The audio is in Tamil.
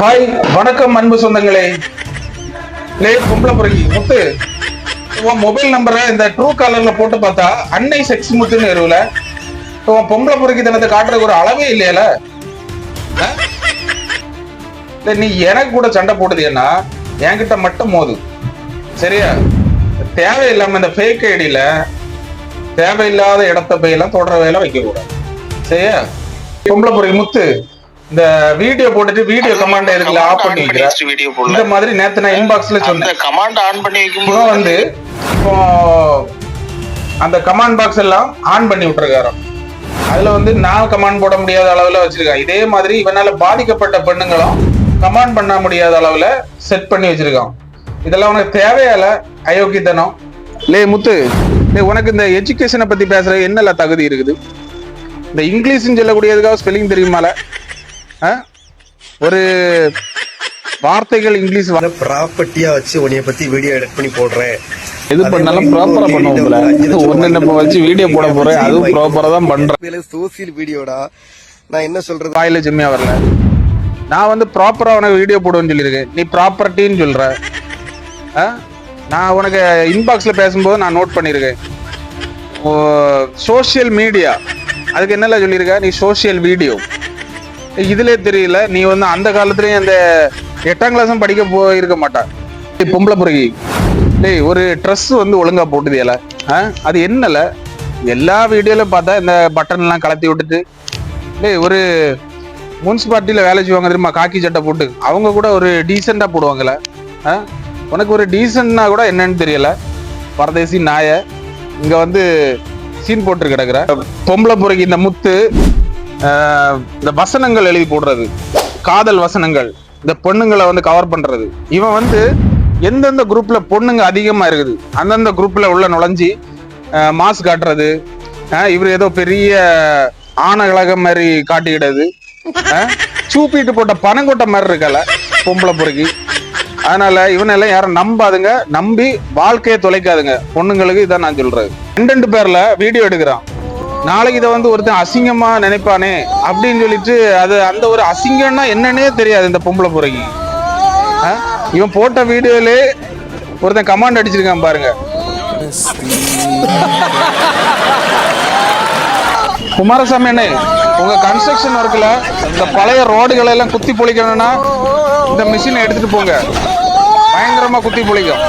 ஹாய், வணக்கம் அன்பு சொந்தங்களே. பொம்பளை பொறுக்கி முத்து, உன் மொபைல் நம்பரை இந்த ட்ரூ காலர்ல போட்டு பார்த்தா அன்னை செக்ஸ் முத்துன்னு எருவுல உன் பொம்பளை பொறுக்கி தனத்தை காட்டுறதுக்கு ஒரு அளவே இல்லையால. நீ எனக்கு கூட சண்டை போடுதுன்னா என்கிட்ட மட்டும் மோது, சரியா? தேவையில்லாம இந்த ஃபேக் ஐடியில தேவையில்லாத இடத்த போயெல்லாம் தொடர வேலை வைக்க கூடாது, சரியா? பொம்பளை பொறுக்கி முத்து, இந்த வீடியோ போட்டுட்டு வீடியோ கமாண்ட் இருக்குல்ல, ஆஃப் பண்ணி வைக்கிற இந்த மாதிரி நேத்து நான் இன்பாக்ஸ்ல சொன்னேன். கமாண்ட் ஆன் பண்ணி வைக்கும்போது வந்து இப்போ அந்த கமாண்ட் பாக்ஸ் எல்லாம் ஆன் பண்ணி விட்டுருக்காரு. அதுல வந்து நான் கமாண்ட் போட முடியாத அளவுல வச்சிருக்கேன். இதே மாதிரி இவனால பாதிக்கப்பட்ட பெண்ணுங்களும் கமாண்ட் பண்ண முடியாத அளவுல செட் பண்ணி வச்சிருக்கான். இதெல்லாம் உனக்கு தேவையால அயோக்கியத்தனம். முத்து, உனக்கு இந்த எஜுகேஷனை பத்தி பேசுற என்னென்ன தகுதி இருக்குது? இந்த இங்கிலீஷ் சொல்லக்கூடியதுக்காக ஸ்பெல்லிங் தெரியுமால? ஒரு வார்த்தைகள் இங்கிலீஷ் ப்ராப்பர்ட்டியா வச்சு உன்னைய பத்தி வீடியோ எடிட் பண்ணி போடுறேன். எது பண்ணாலும் ப்ராப்பரா பண்ணுவோம்ல. ஒன்னு வச்சு வீடியோ போட போறேன், அதுவும் ப்ராப்பரா தான் பண்றேன். சோசியல் வீடியோடா, நான் என்ன சொல்றது, வாயில ஜெம்மியா வரல. நான் வந்து ப்ராப்பரா உனக்கு வீடியோ போடுவேன்னு சொல்லியிருக்கேன், நீ ப்ராப்பர்ட்டின்னு சொல்ற. நான் உனக்கு இன்பாக்ஸ்ல பேசும்போது நான் நோட் பண்ணியிருக்கேன். சோசியல் மீடியா அதுக்கு என்னெல்லாம் சொல்லியிருக்க? நீ சோசியல் வீடியோ இதுல தெரியல. நீ வந்து அந்த காலத்துலயும் அந்த 8ஆம் கிளாஸும் படிக்க போயிருக்க மாட்டான். பொம்பளை பிறகு ஒரு ட்ரெஸ் வந்து ஒழுங்கா போட்டுதியல, அது என்னல? எல்லா வீடியோல பார்த்தா இந்த பட்டன் எல்லாம் கலத்தி விட்டுட்டு ஒரு முனிசிபாலிட்டியில வேலை செய்வாங்க தெரியுமா, காக்கி சட்டை போட்டு, அவங்க கூட ஒரு டீசெண்டா போடுவாங்கல்ல. உனக்கு ஒரு டீசென்ட்னா கூட என்னன்னு தெரியல. பரதேசி நாய இங்க வந்து சீன் போட்டு கிடக்குற பொம்பளை பொறுக்கி. இந்த முத்து இந்த வசனங்கள் எழுதி போடுறது, காதல் வசனங்கள், இந்த பொண்ணுங்களை வந்து கவர் பண்றது. இவன் வந்து எந்தெந்த குரூப்ல பொண்ணுங்க அதிகமா இருக்குது அந்தந்த குரூப்ல உள்ள நுழைஞ்சி மாஸ் காட்டுறது. இவர் ஏதோ பெரிய ஆணகலகம் மாதிரி காட்டிக்கிட்டது, சூப்பிட்டு போட்ட பணங்கொட்டை மாதிரி இருக்கல பொம்பளை பொறுக்கி. அதனால இவனெல்லாம் யாரும் நம்பாதுங்க, நம்பி வாழ்க்கையை தொலைக்காதுங்க. பொண்ணுங்களுக்கு இதான் நான் சொல்றது. 2 பேர்ல வீடியோ எடுக்கிறான், நாளைக்கு இதை வந்து ஒருத்தன் அசிங்கமா நினைப்பானே அப்படின்னு சொல்லிட்டு அது அந்த ஒரு அசிங்கம்னா என்னன்னே தெரியாது இந்த பொம்பளை பொறுக்கி. இவன் போட்ட வீடியோலே ஒருத்தன் கமாண்ட் அடிச்சிருக்கான் பாருங்க. குமாரசாமி அண்ணே, உங்க கன்ஸ்ட்ரக்ஷன் ஒர்க்ல இந்த பழைய ரோடுகளை எல்லாம் குத்தி பொழிக்கணும்னா இந்த மிஷினை எடுத்துட்டு போங்க, பயங்கரமா குத்தி பொழிக்கும்.